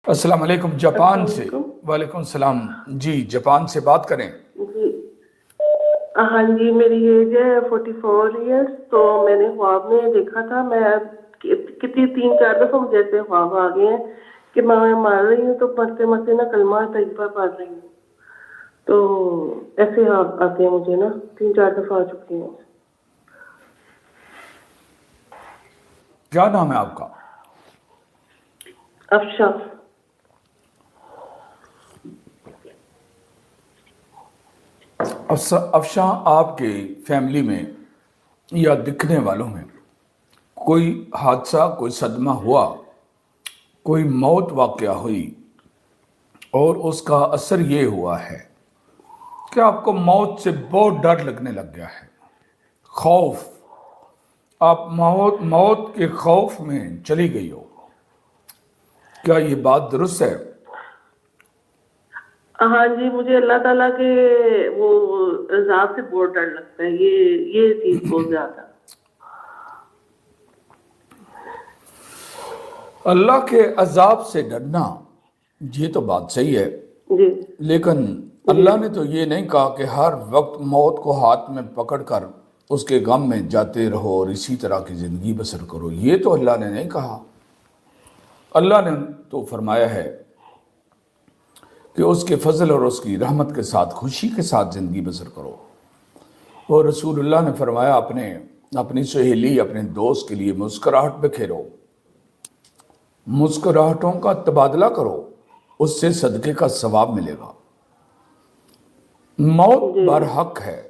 السلام علیکم جاپان السلام سے۔ علیکم وعلیکم السلام جی، جاپان سے بات کریں۔ جی ہاں جی، میری ایج ہے 44 ایئرس۔ تو میں نے خواب میں دیکھا تھا، میں کتنی 3-4 دفعہ مجھے ایسے خواب آ گئے ہیں کہ میں مار رہی ہوں تو مرتے مرتے نا کلمہ طیبہ پڑھ رہی ہوں، تو ایسے خواب آتے ہیں مجھے نا، 3-4 دفعہ آ چکے ہیں۔ کیا نام ہے آپ کا؟ افشا۔ افشاں، آپ کے فیملی میں یا دکھنے والوں میں کوئی حادثہ، کوئی صدمہ ہوا، کوئی موت واقعہ ہوئی اور اس کا اثر یہ ہوا ہے کہ آپ کو موت سے بہت ڈر لگنے لگ گیا ہے، خوف، آپ موت کے خوف میں چلی گئی ہو، کیا یہ بات درست ہے؟ ہاں جی، مجھے اللہ تعالیٰ کے وہ عذاب سے بہت ڈر لگتا ہے، یہ چیز بہت زیادہ۔ اللہ کے عذاب سے ڈرنا یہ تو بات صحیح ہے، جی لیکن جی اللہ نے تو یہ نہیں کہا کہ ہر وقت موت کو ہاتھ میں پکڑ کر اس کے غم میں جاتے رہو اور اسی طرح کی زندگی بسر کرو، یہ تو اللہ نے نہیں کہا۔ اللہ نے تو فرمایا ہے کہ اس کے فضل اور اس کی رحمت کے ساتھ خوشی کے ساتھ زندگی بسر کرو، اور رسول اللہ نے فرمایا اپنی سہیلی، اپنے دوست کے لیے مسکراہٹ بکھیرو، مسکراہٹوں کا تبادلہ کرو، اس سے صدقے کا ثواب ملے گا۔ موت جی برحق ہے،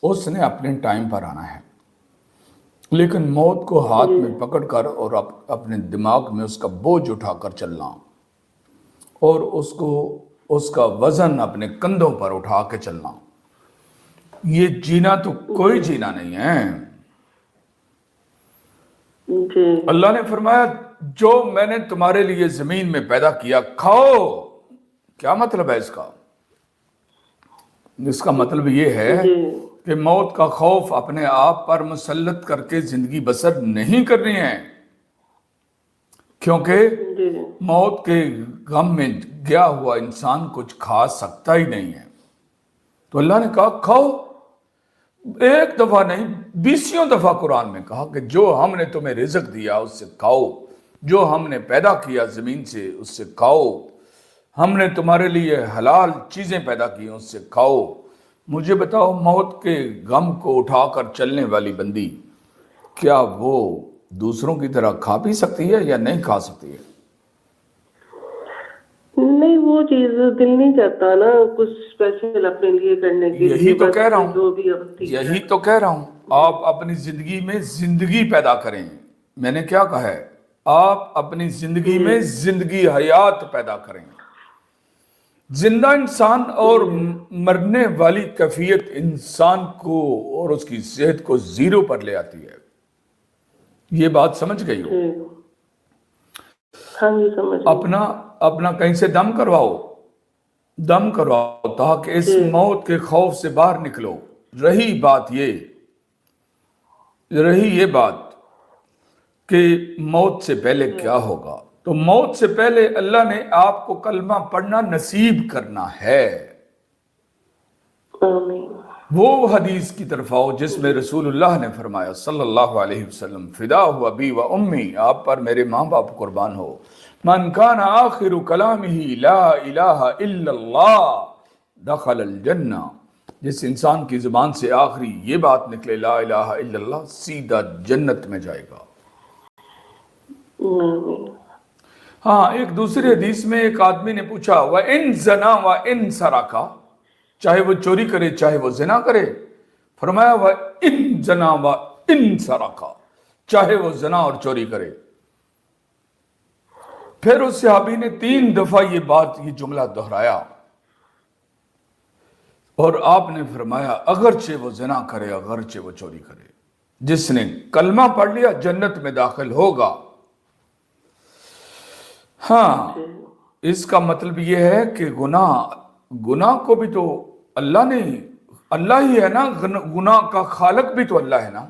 اس نے اپنے ٹائم پر آنا ہے، لیکن موت کو ہاتھ جی میں پکڑ کر اور اپنے دماغ میں اس کا بوجھ اٹھا کر چلنا اور اس کا وزن اپنے کندھوں پر اٹھا کے چلنا، یہ جینا تو کوئی جی جینا نہیں ہے۔ جی اللہ نے فرمایا جو میں نے تمہارے لیے زمین میں پیدا کیا کھاؤ۔ کیا مطلب ہے اس کا؟ اس کا مطلب یہ ہے جی کہ موت کا خوف اپنے آپ پر مسلط کر کے زندگی بسر نہیں کرنی ہے، کیونکہ جی موت کے غم میں گیا ہوا انسان کچھ کھا سکتا ہی نہیں ہے، تو اللہ نے کہا کھاؤ۔ ایک دفعہ نہیں، 20 دفعہ قرآن میں کہا کہ جو ہم نے تمہیں رزق دیا اس سے کھاؤ، جو ہم نے پیدا کیا زمین سے اس سے کھاؤ، ہم نے تمہارے لیے حلال چیزیں پیدا کی اس سے کھاؤ۔ مجھے بتاؤ، موت کے غم کو اٹھا کر چلنے والی بندی کیا وہ دوسروں کی طرح کھا پی سکتی ہے یا نہیں کھا سکتی ہے؟ نہیں، وہ چیز دل نہیں چاہتا نا کچھ اسپیشل اپنے لیے کرنے کے یہی لیے، تو بس کہہ رہا جو ہوں، بھی اب ٹھیک ہے۔ یہی تو کہہ رہا ہوں، آپ اپنی زندگی میں زندگی پیدا کریں۔ میں نے کیا کہا ہے؟ آپ اپنی زندگی جی میں زندگی حیات پیدا کریں۔ زندہ انسان اور جی مرنے والی کیفیت انسان کو اور اس کی صحت کو زیرو پر لے آتی ہے، یہ بات سمجھ گئی ہو؟ جی ہاں جی، سمجھ گئی۔ اپنا کہیں سے دم کرواؤ تاکہ اس جی موت کے خوف سے باہر نکلو۔ رہی یہ بات کہ موت سے پہلے جی کیا ہوگا، تو موت سے پہلے اللہ نے آپ کو کلمہ پڑھنا نصیب کرنا ہے۔ آمین۔ وہ حدیث کی طرف آؤ جس میں رسول اللہ نے فرمایا صلی اللہ علیہ وسلم، فدا ہوا ابی و امی، آپ پر میرے ماں باپ قربان ہو، من کان آخر کلامہ لا الہ الا اللہ دخل الجنہ، جس انسان کی زبان سے آخری یہ بات نکلے لا الہ الا اللہ، سیدھا جنت میں جائے گا۔ آمین۔ ہاں، ایک دوسری حدیث میں ایک آدمی نے پوچھا وَإِن زَنَا وَإِن سَرَقَ، چاہے وہ چوری کرے چاہے وہ زنا کرے، فرمایا وَإِن زَنَا وَإِن سَرَقَ، چاہے وہ زنا اور چوری کرے۔ پھر اس صحابی نے 3 دفعہ یہ جملہ دہرایا، اور آپ نے فرمایا اگرچہ وہ زنا کرے اگرچہ وہ چوری کرے، جس نے کلمہ پڑھ لیا جنت میں داخل ہوگا۔ ہاں، جی اس کا مطلب یہ ہے کہ گناہ کو بھی تو اللہ ہی ہے نا، گناہ کا خالق بھی تو اللہ ہے نا،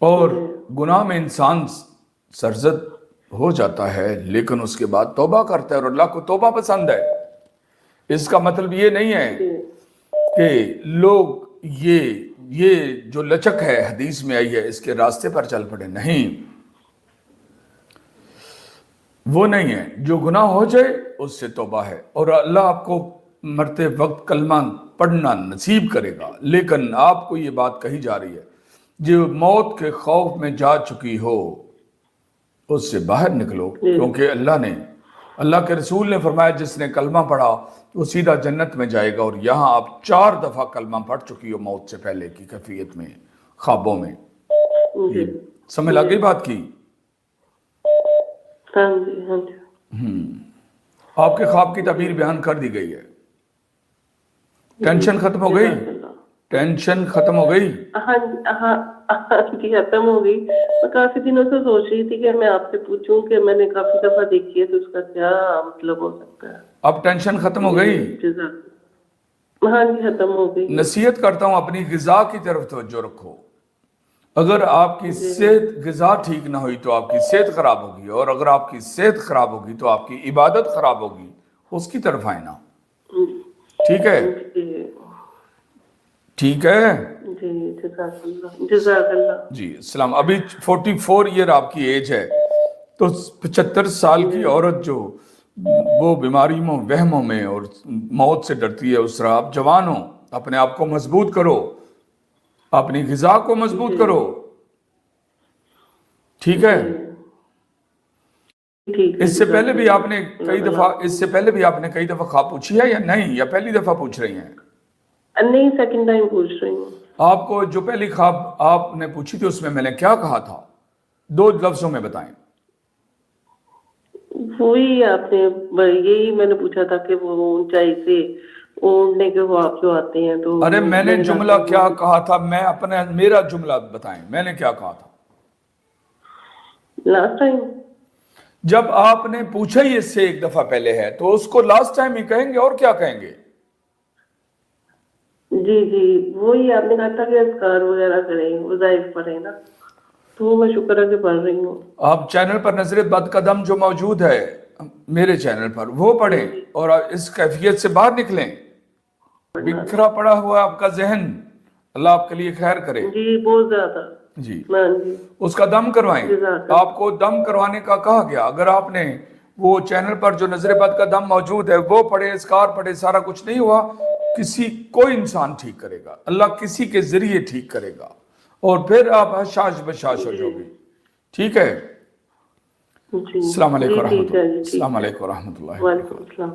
اور جی گناہ میں انسان سرزد ہو جاتا ہے لیکن اس کے بعد توبہ کرتا ہے اور اللہ کو توبہ پسند ہے. اس کا مطلب یہ نہیں ہے جی کہ لوگ یہ جو لچک ہے حدیث میں آئی ہے اس کے راستے پر چل پڑے. نہیں، وہ نہیں ہے. جو گناہ ہو جائے اس سے توبہ ہے اور اللہ آپ کو مرتے وقت کلمہ پڑھنا نصیب کرے گا. لیکن آپ کو یہ بات کہی جا رہی ہے جو موت کے خوف میں جا چکی ہو اس سے باہر نکلو، کیونکہ اللہ کے رسول نے فرمایا جس نے کلمہ پڑھا وہ سیدھا جنت میں جائے گا. اور یہاں آپ 4 دفعہ کلمہ پڑھ چکی ہو موت سے پہلے کی کیفیت میں، خوابوں میں. جی سمجھ لگ گئی بات کی؟ ہاں جی ہاں جی آپ کے خواب کی تعبیر بیان کر دی گئی ہے. ٹینشن ختم ہو گئی؟ ٹینشن ختم ہو گئی؟ ہاں جی ختم ہو گئی. میں کافی دنوں سے سوچ رہی تھی کہ میں آپ سے پوچھوں کہ میں نے کافی دفعہ دیکھی ہے تو اس کا کیا مطلب ہو سکتا ہے. اب ٹینشن ختم ہو گئی؟ ہاں جی ختم ہو گئی. نصیحت کرتا ہوں اپنی غذا کی طرف توجہ رکھو. اگر آپ کی صحت غذا ٹھیک نہ ہوئی تو آپ کی صحت خراب ہوگی، اور اگر آپ کی صحت خراب ہوگی تو آپ کی عبادت خراب ہوگی. اس کی طرف آئے نا. ٹھیک ہے؟ ٹھیک ہے جی جزاک اللہ جزاک اللہ. جی السلام. ابھی 44 ایئر آپ کی ایج ہے تو 75 سال کی عورت جو وہ بیماریوں وہموں میں اور موت سے ڈرتی ہے اس طرح آپ جوان ہو. اپنے آپ کو مضبوط کرو، اپنی غذا کو مضبوط کرو. ٹھیک ہے؟ اس سے پہلے بھی آپ نے کئی دفعہ خواب پوچھی ہے یا نہیں، یا پہلی دفعہ پوچھ رہی ہیں؟ نہیں سیکنڈ ٹائم پوچھ رہی ہوں. آپ کو جو پہلی خواب آپ نے پوچھی تھی اس میں نے کیا کہا تھا؟ 2 لفظوں میں بتائیں. وہی آپ نے یہی میں نے پوچھا تھا کہ وہ اونچائی سے اڑنے کے خواب جو آتے ہیں تو. ارے میں نے جملہ کیا کہا تھا؟ میرا جملہ بتائیں میں نے کیا کہا تھا لاسٹ ٹائم. جب آپ نے پوچھا ہی اس سے 1 دفعہ پہلے ہے تو اس کو لاسٹ ٹائم ہی کہیں گے، اور کیا کہیں گے؟ جی وہی آپ نے کہا تھا کہ اذکار وغیرہ کریں، وظائف پڑھیں نا، تو میں شکر ہے کہ پڑھ رہی ہوں. آپ چینل پر نظر بد قدم جو موجود ہے میرے چینل پر وہ پڑھیں اور اس کیفیت سے باہر نکلیں. بکھرا پڑا ہوا آپ کا ذہن، اللہ آپ کے لیے خیر کرے. جی بہت زیادہ. جی اس کا دم کروائیں. آپ کو دم کروانے کا کہا گیا. اگر آپ نے وہ چینل پر جو نظر بد کا دم موجود ہے وہ پڑھے، اذکار پڑھے، سارا کچھ نہیں ہوا، کوئی انسان ٹھیک کرے گا، اللہ کسی کے ذریعے ٹھیک کرے گا اور پھر آپ حشاش بشاش ہو جاؤ گے. ٹھیک ہے؟ السلام علیکم ورحمۃ اللہ. السلام علیکم ورحمۃ اللہ. وعلیکم السلام.